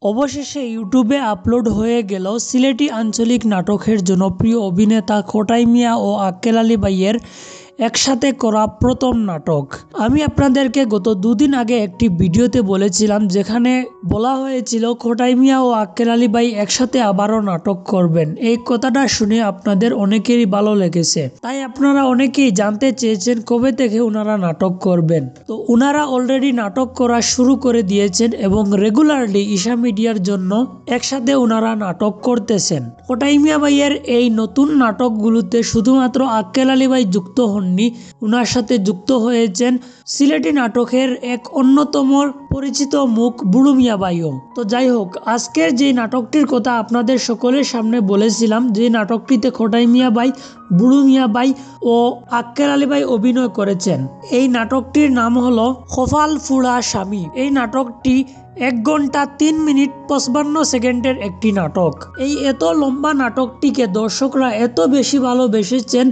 অবশেষে ইউটিউবে আপলোড হয়ে গেল সিলেটি আঞ্চলিক নাটকের জনপ্রিয় অভিনেতা খোটাই মিয়া ও আক্কেল আলী ভাইয়ের একসাথে করা প্রথম নাটক। আমি আপনাদেরকে গত দুদিন আগে একটি ভিডিওতে বলেছিলাম, যেখানে বলা হয়েছিল খোটাই মিয়া ও আক্কেল আলী ভাই একসাথে আবারও নাটক করবেন। এই কথাটা শুনে আপনাদের অনেকেরই ভালো লেগেছে, তাই আপনারা অনেকেই জানতে চেয়েছেন কবে থেকে ওনারা নাটক করবেন। তো ওনারা অলরেডি নাটক করা শুরু করে দিয়েছেন এবং রেগুলারলি ঈশা মিডিয়ার জন্য একসাথে ওনারা নাটক করতেছেন। খোটাই মিয়া ভাইয়ের এই নতুন নাটকগুলোতে শুধুমাত্র আক্কেল আলী ভাই যুক্ত হননি, ওনার সাথে যুক্ত হয়েছেন সিলেটি নাটকের এক অন্যতম পরিচিত মুখ বুড়ু মিয়া ভাইও। তো যাই হোক, আজকের যে নাটকটির কথা আপনাদের সকলের সামনে বলেছিলাম, যে নাটকটিতে খোটাই মিয়া ভাই, বুড়ু মিয়া ভাই ও আক্কেল আলী ভাই অভিনয় করেছেন, এই নাটকটির নাম হলো কপাল ফুড়া স্বামী। এই নাটকটি 1 ঘন্টা 3 মিনিট 55 সেকেন্ডের একটি নাটক। এই এত লম্বা নাটকটিকে দর্শকরা এত বেশি ভালোবেসেছেন,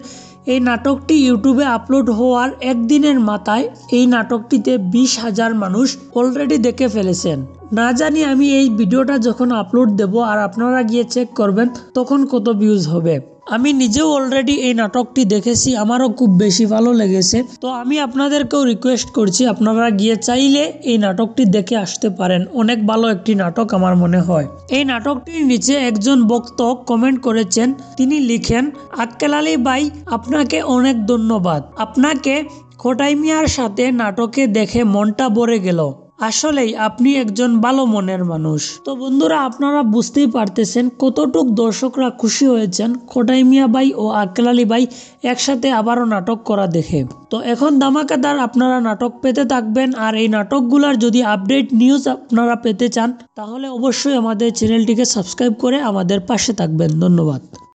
এই নাটকটি ইউটিউবে আপলোড হওয়ার একদিনের মাথায় এই নাটকটিতে 20,000 মানুষ অলরেডি দেখে ফেলেছেন। না জানি আমি এই ভিডিওটা যখন আপলোড দেব আর আপনারা গিয়ে চেক করবেন তখন কত ভিউজ হবে। আমি নিজেও অলরেডি এই নাটকটি দেখেছি, আমারও খুব বেশি ভালো লেগেছে। তো আমি আপনাদেরকেও রিকোয়েস্ট করছি, আপনারা গিয়ে চাইলে এই নাটকটি দেখে আসতে পারেন। অনেক ভালো একটি নাটক আমার মনে হয়। এই নাটকটির নিচে একজন ভক্ত কমেন্ট করেছেন, তিনি লিখেন, আক্কেল আলী ভাই আপনাকে অনেক ধন্যবাদ, আপনাকে খোটাই মিয়ার সাথে নাটকে দেখে মনটা ভরে গেল। আসলেই আপনি একজন ভালো মনের মানুষ। তো বন্ধুরা, আপনারা বুঝতেই পারতেছেন কতটুক দর্শকরা খুশি হয়েছেন খোটাই মিয়া ভাই ও আক্কেল আলী ভাই একসাথে আবারও নাটক করা দেখে। তো এখন ধামাকাদার আপনারা নাটক পেতে থাকবেন, আর এই নাটকগুলার যদি আপডেট নিউজ আপনারা পেতে চান তাহলে অবশ্যই আমাদের চ্যানেলটিকে সাবস্ক্রাইব করে আমাদের পাশে থাকবেন। ধন্যবাদ।